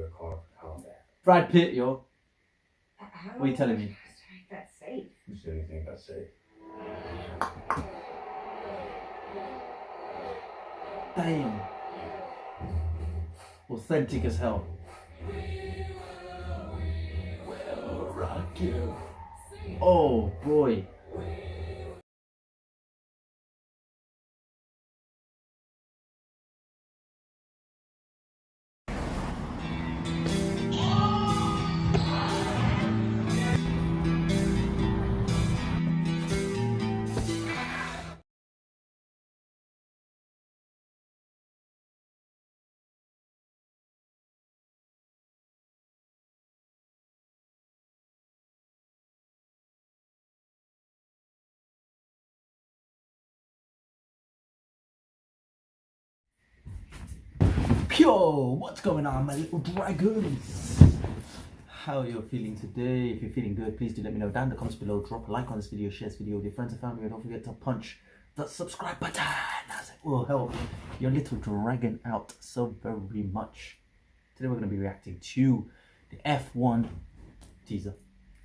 your car for combat. Brad Pitt, yo. How What are you telling me? to make that safe? You said anything that's safe. Damn. Authentic as hell. We'll rock you. Oh boy. Yo, what's going on, my little dragons? How are you feeling today? If you're feeling good, please do let me know down in the comments below. Drop a like on this video, share this video with your friends and family, and don't forget to punch the subscribe button, as it will help your little dragon out so very much. Today we're going to be reacting to the F1 teaser.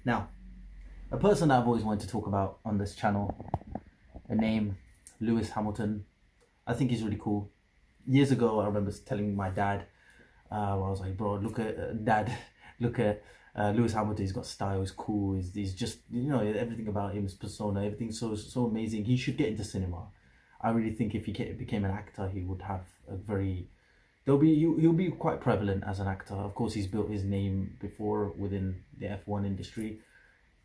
Now, a person that I've always wanted to talk about on this channel, a name, Lewis Hamilton. I think he's really cool. Years ago, I remember telling my dad, I was like, bro, look at Dad, look at Lewis Hamilton. He's got style, he's cool, he's just, you know, everything about him, his persona, everything's so amazing. He should get into cinema. I really think if he became an actor, he would have a very, he'll be quite prevalent as an actor. Of course, he's built his name before within the F1 industry,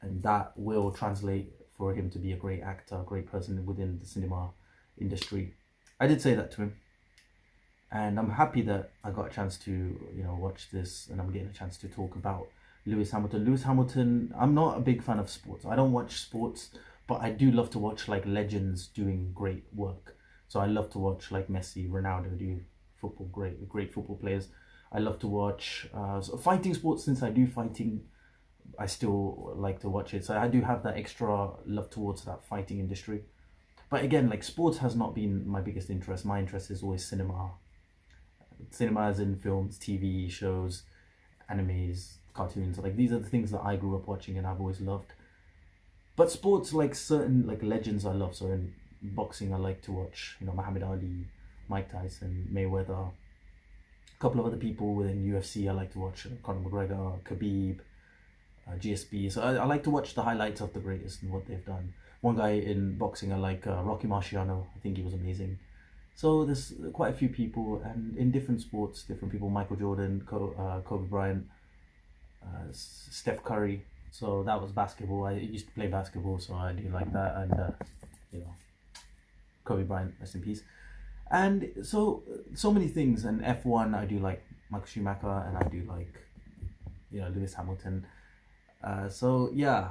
and that will translate for him to be a great actor, a great person within the cinema industry. I did say that to him. And I'm happy that I got a chance to, you know, watch this, and I'm getting a chance to talk about Lewis Hamilton. Lewis Hamilton, I'm not a big fan of sports. I don't watch sports, but I do love to watch like legends doing great work. So I love to watch like Messi, Ronaldo do football, great football players. I love to watch fighting sports. Since I do fighting, I still like to watch it. So I do have that extra love towards that fighting industry. But again, like sports has not been my biggest interest. My interest is always cinema. Cinema as in films, TV shows, animes, cartoons. Like these are the things that I grew up watching and I've always loved. But sports, like certain like legends I love. So in boxing, I like to watch, you know, Muhammad Ali, Mike Tyson, Mayweather. A couple of other people within UFC I like to watch, Conor McGregor, Khabib, GSP. So I like to watch the highlights of the greatest and what they've done. One guy in boxing I like, Rocky Marciano. I think he was amazing. So there's quite a few people, and in different sports, different people. Michael Jordan, Kobe Bryant, Steph Curry. So that was basketball. I used to play basketball, so I do like that. And you know, Kobe Bryant, rest in peace. And so many things. And F1, I do like Michael Schumacher, and I do like, you know, Lewis Hamilton. So yeah,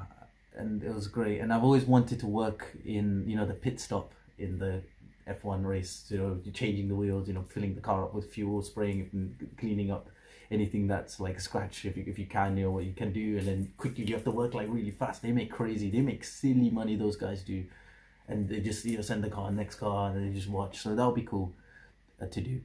and it was great. And I've always wanted to work in, you know, the pit stop in the F1 race, you know, changing the wheels, you know, filling the car up with fuel, spraying it, and cleaning up anything that's like a scratch if you can, you know, what you can do. And then quickly you have to work like really fast. They make silly money, those guys do, and they just, you know, send the car next car and they just watch. So that would be cool to do.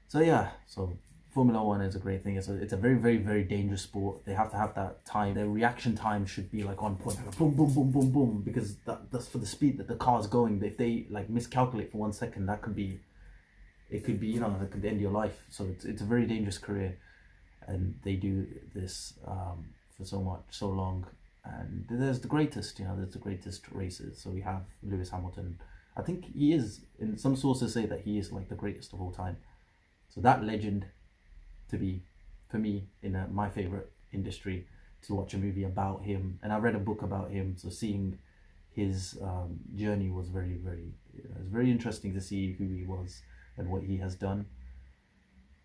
So yeah, so Formula One is a great thing. It's a very dangerous sport. They have to have that time. Their reaction time should be like on point, like boom, boom, boom, boom, boom, because that's for the speed that the car's going. If they like miscalculate for 1 second, that could be, it could be, you know, that could end your life. So it's a very dangerous career, and they do this for so long. And there's the greatest, you know, there's the greatest racers. So we have Lewis Hamilton. I think he is, and some sources say that he is like the greatest of all time. So that legend to be, for me, in my favorite industry, to watch a movie about him. And I read a book about him, so seeing his journey was very interesting to see who he was and what he has done.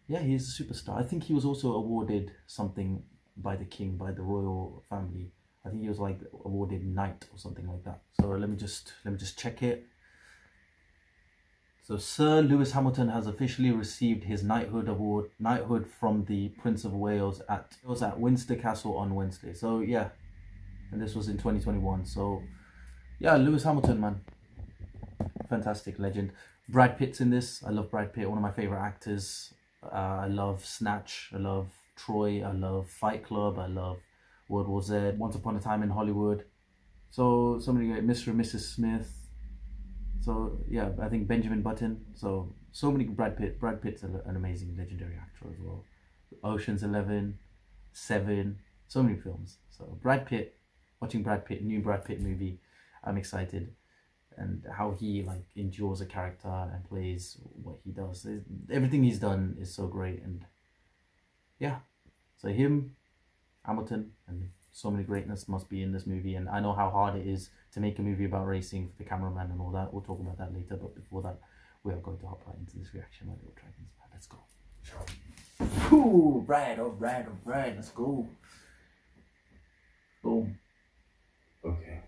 Yeah, he's a superstar. I think he was also awarded something by the king, by the royal family. I think he was like awarded knight or something like that. So let me just check it. So Sir Lewis Hamilton has officially received his knighthood from the Prince of Wales at Windsor Castle on Wednesday. So yeah, and this was in 2021. So yeah, Lewis Hamilton, man, fantastic legend. Brad Pitt's in this. I love Brad Pitt, one of my favorite actors. I love Snatch. I love Troy. I love Fight Club. I love World War Z. Once Upon a Time in Hollywood. So many great. Mr. and Mrs. Smith. So yeah, I think Benjamin Button. So many Brad Pitt. Brad Pitt's an amazing legendary actor as well. Ocean's 11, Seven. So many films. So Brad Pitt. Watching Brad Pitt, new Brad Pitt movie. I'm excited. And how he like endures a character and plays what he does. Everything he's done is so great. And yeah, so him, Hamilton, and so many greatness must be in this movie. And I know how hard it is to make a movie about racing for the cameraman and all that. We'll talk about that later. But before that, we are going to hop right into this reaction, my little dragons. Let's go. Ooh, right, all right. Let's go. Boom. Okay.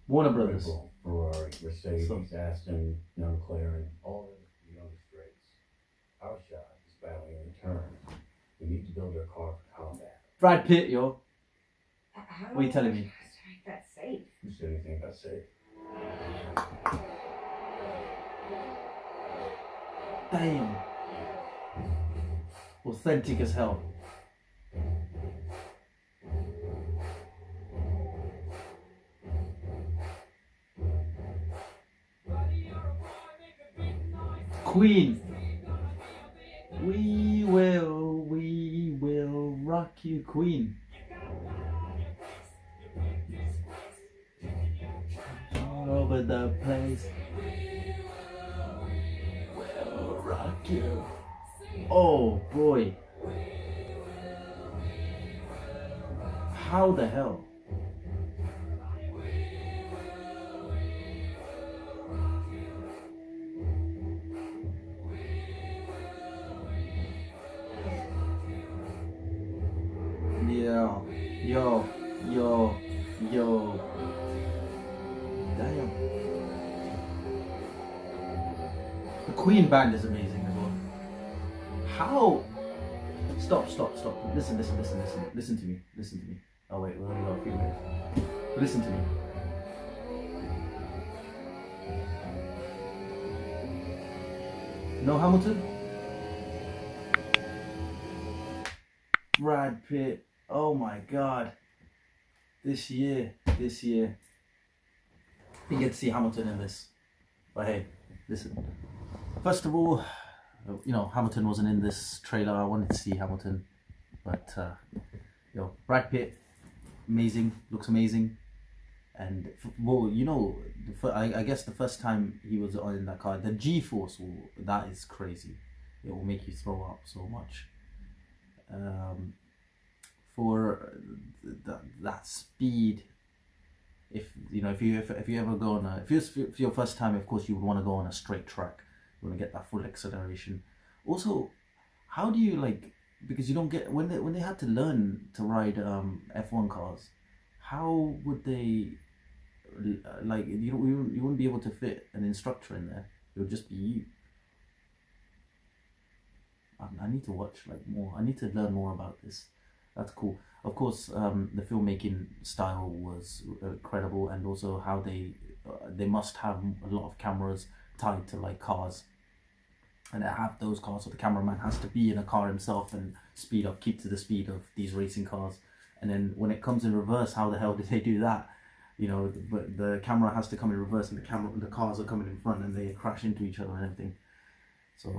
Warner Red Brothers. Bull, Ferrari, Mercedes, Aston, McLaren, all the young straights. Our shot is battling in turn. We need to build our car for combat. Brad Pitt, yo. How What are you telling me? do I make that safe? Who said anything about safe? Damn. Authentic as hell. Queen. We will rock you, Queen. All over the place. We'll rock you. Oh boy. How the hell? Yo. Damn. The Queen band is amazing as well. How? Stop. Listen to me. Oh wait, we only got a few minutes. Listen to me. No Hamilton? Brad Pitt. Oh my god. This year. Didn't get to see Hamilton in this. But hey, listen. First of all, you know, Hamilton wasn't in this trailer. I wanted to see Hamilton. But, Brad Pitt, amazing, looks amazing. And, well, you know, I guess the first time he was in that car, the G-force, that is crazy. It will make you throw up so much. For that speed, if you ever go on if it's your first time, of course you would want to go on a straight track. You want to get that full acceleration. Also, how do you because you don't get when they had to learn to ride F1 cars, how would they you wouldn't be able to fit an instructor in there. It would just be you. I need to watch more. I need to learn more about this. That's cool. Of course, the filmmaking style was incredible, and also how they must have a lot of cameras tied to cars, and they have those cars, so the cameraman has to be in a car himself and keep to the speed of these racing cars. And then when it comes in reverse, how the hell did they do that? But the camera has to come in reverse, and the cars are coming in front, and they crash into each other and everything. So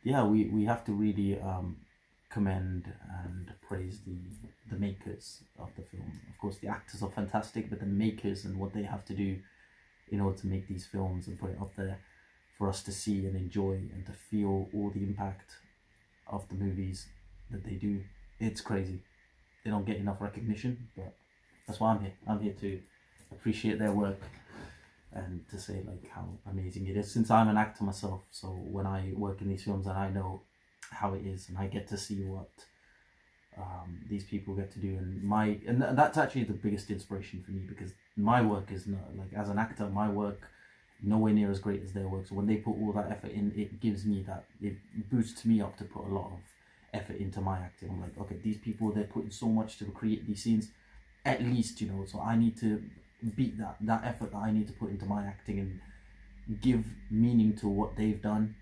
yeah, we have to really commend and praise the makers of the film. Of course, the actors are fantastic, but the makers and what they have to do in order to make these films and put it up there for us to see and enjoy and to feel all the impact of the movies that they do. It's crazy. They don't get enough recognition, but that's why I'm here. I'm here to appreciate their work and to say how amazing it is, since I'm an actor myself. So when I work in these films, and I know how it is, and I get to see what these people get to do, and that's actually the biggest inspiration for me, because my work is not as an actor, my work nowhere near as great as their work. So when they put all that effort in, it gives me it boosts me up to put a lot of effort into my acting. I'm like, okay, these people, they're putting so much to create these scenes, at least, so I need to beat that effort that I need to put into my acting and give meaning to what they've done,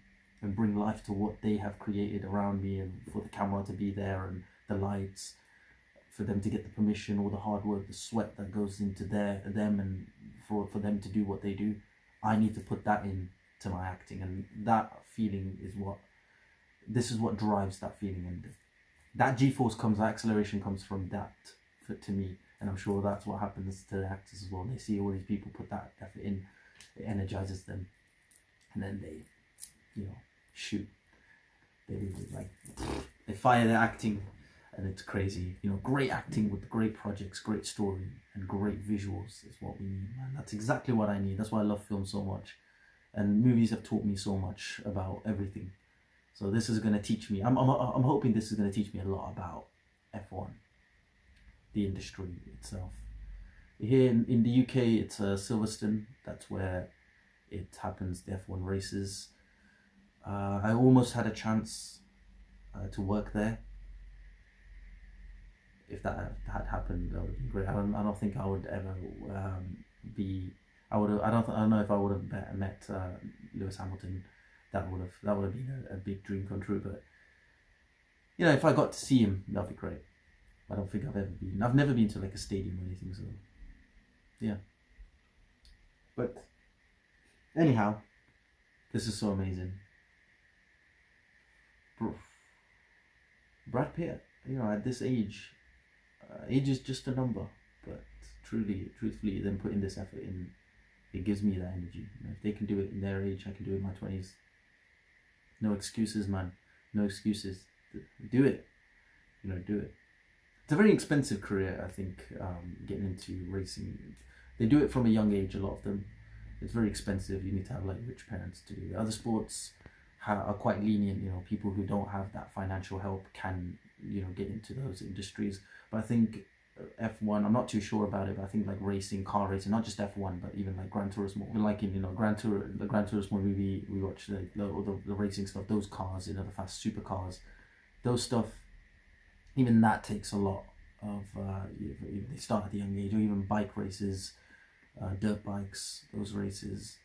and bring life to what they have created around me, and for the camera to be there and the lights, for them to get the permission, all the hard work, the sweat that goes into them, and for them to do what they do. I need to put that in to my acting, and that feeling is what drives that feeling, and that G-force that acceleration comes from that to me, and I'm sure that's what happens to the actors as well. They see all these people put that effort in, it energizes them, and then they, shoot. They fire their acting, and it's crazy. Great acting with great projects, great story, and great visuals is what we need, man. That's exactly what I need. That's why I love film so much, and movies have taught me so much about everything. So this is going to teach me. I'm hoping this is going to teach me a lot about F1, the industry itself. Here in the UK, it's Silverstone. That's where it happens, the F1 races. I almost had a chance to work there. If that had happened, that would have been great. I don't think I would ever be. I don't know if I would have met Lewis Hamilton. That would have been a big dream come true. But if I got to see him, that'd be great. I don't think I've never been to like a stadium or anything. So yeah. But anyhow, this is so amazing. Brad Pitt, at this age, age is just a number, but truthfully, them putting this effort in, it gives me that energy. If they can do it in their age, I can do it in my 20s. No excuses, man. No excuses. Do it. Do it. It's a very expensive career, I think, getting into racing. They do it from a young age, a lot of them. It's very expensive. You need to have like rich parents to do it. Other sports are quite lenient. People who don't have that financial help can, get into those industries. But I think F1, I'm not too sure about it, but I think like car racing, not just F1, but even like Gran Turismo. Like in the Gran Turismo movie, we watch the racing stuff. Those cars, the fast supercars, those stuff. Even that takes a lot of. They start at a young age, or even bike races, dirt bikes, those races.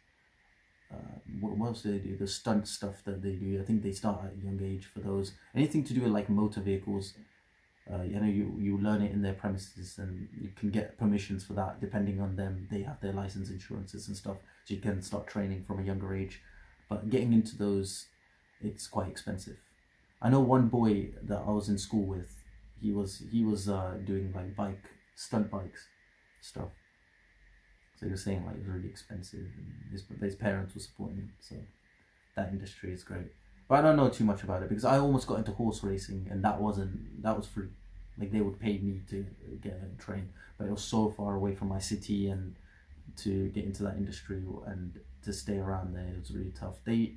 What else do they do? The stunt stuff that they do, I think they start at a young age for those. Anything to do with like motor vehicles, you learn it in their premises, and you can get permissions for that depending on them. They have their license insurances and stuff, so you can start training from a younger age. But getting into those, it's quite expensive. I know one boy that I was in school with, he was doing like stunt bikes stuff. So he was saying like it was really expensive, and his parents were supporting him. So that industry is great. But I don't know too much about it because I almost got into horse racing, and that was free. Like they would pay me to get and train, but it was so far away from my city, and to get into that industry and to stay around there, it was really tough. They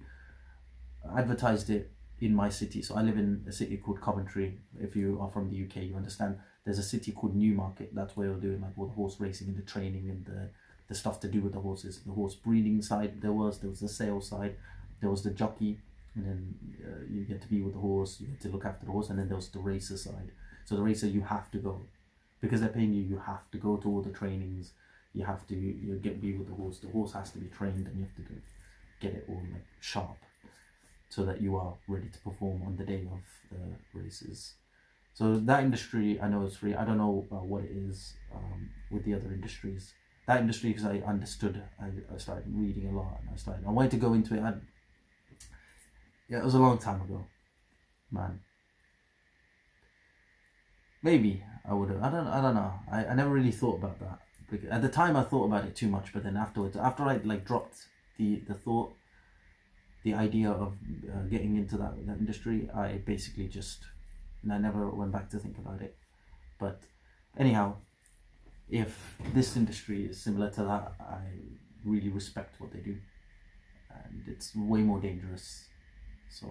advertised it in my city, so I live in a city called Coventry. If you are from the UK, you understand. There's a city called Newmarket. That's where we're doing like all the horse racing and the training and the stuff to do with the horses. The horse breeding side, there was the sales side, there was the jockey, and then you get to be with the horse, you get to look after the horse, and then there was the racer side. So the racer, you have to go because they're paying you. You have to go to all the trainings. You have to be with the horse. The horse has to be trained, and you have to get it all like sharp, so that you are ready to perform on the day of the races. So that industry, I know it's free. I don't know what it is with the other industries. That industry, because I understood, I started reading a lot, and I wanted to go into it. It was a long time ago, man. Maybe I would have. I don't know. I never really thought about that. Because at the time, I thought about it too much, but then afterwards, after I like dropped the thought, the idea of getting into that industry, I basically I never went back to think about it. But anyhow, if this industry is similar to that, I really respect what they do, and it's way more dangerous. So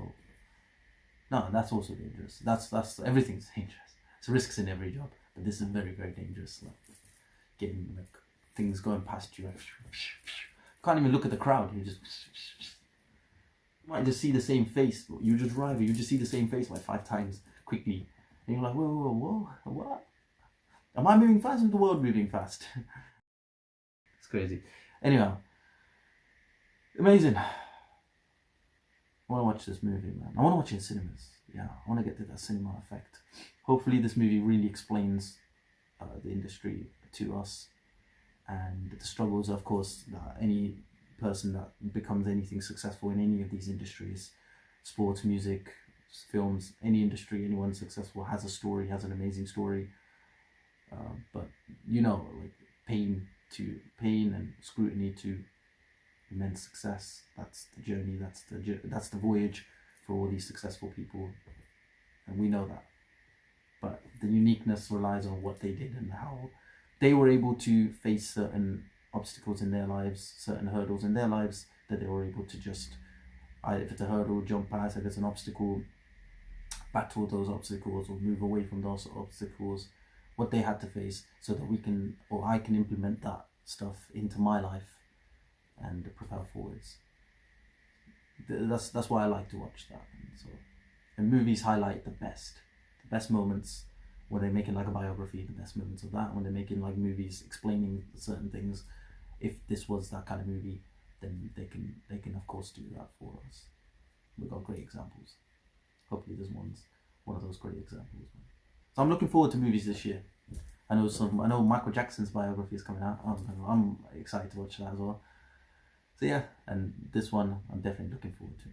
no, that's also dangerous. That's everything's dangerous. It's risks in every job, but this is very, very dangerous. Like getting like things going past you, can't even look at the crowd. You might just see the same face. You just drive, you just see the same face like 5 times quickly, and you're like, whoa, what? Am I moving fast? Or is the world moving fast? It's crazy. Anyhow, amazing. I want to watch this movie, man. I want to watch it in cinemas. Yeah, I want to get to that cinema effect. Hopefully this movie really explains the industry to us and the struggles, of course, that any person that becomes anything successful in any of these industries, sports, music, films, any industry, anyone successful has a story, has an amazing story. But you know, like pain and scrutiny to immense success. That's the journey. That's the voyage for all these successful people, and we know that. But the uniqueness relies on what they did and how they were able to face certain obstacles in their lives, certain hurdles in their lives that they were able to just, if it's a hurdle, jump past. If it's an obstacle, battle those obstacles or move away from those obstacles. What they had to face, so that we can, or I can implement that stuff into my life and propel forwards. That's why I like to watch that. And movies highlight the best moments when they're making like a biography, the best moments of that. When they're making like movies explaining certain things, if this was that kind of movie, then they can of course do that for us. We've got great examples. Hopefully this one's one of those great examples. So I'm looking forward to movies this year. I know Michael Jackson's biography is coming out. I'm excited to watch that as well. So yeah, and this one I'm definitely looking forward to.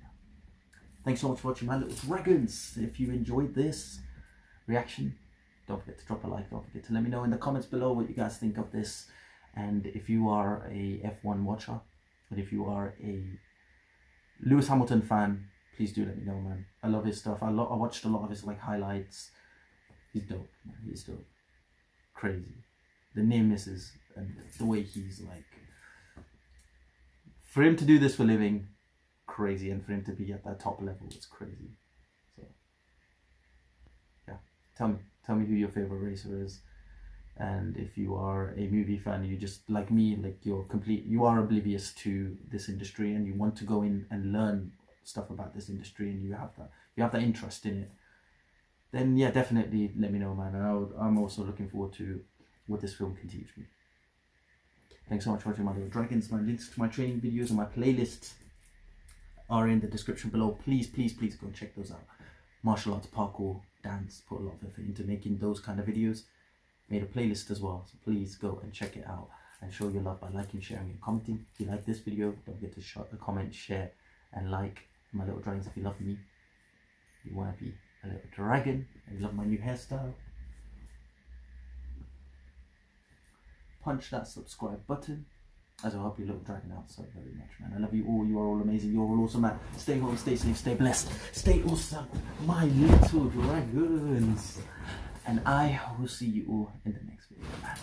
Thanks so much for watching my little dragons. If you enjoyed this reaction, don't forget to drop a like. Don't forget to let me know in the comments below what you guys think of this. And if you are a F1 watcher, and if you are a Lewis Hamilton fan, please do let me know, man. I love his stuff. I watched a lot of his like highlights. He's dope, man. He's dope. Crazy. The near misses and the way he's like, for him to do this for a living, crazy, and for him to be at that top level, it's crazy. So yeah, tell me who your favorite racer is, and if you are a movie fan, you just like me, like you are oblivious to this industry, and you want to go in and learn stuff about this industry, and you have that interest in it. Then yeah, definitely let me know, man. And I'm also looking forward to what this film can teach me. Thanks so much for watching my little dragons. My links to my training videos and my playlists are in the description below. Please go and check those out. Martial arts, parkour, dance, put a lot of effort into making those kind of videos. Made a playlist as well, so please go and check it out and show your love by liking, sharing, and commenting. If you like this video, don't forget to comment, share, and like. My little dragons, if you love me, you want to be a little dragon, and you love my new hairstyle, punch that subscribe button, as I'll help your little dragon out so very much, man. I love you all. You are all amazing. You're all awesome, man. Stay home, stay safe, stay blessed, stay awesome, my little dragons. And I will see you all in the next video, man.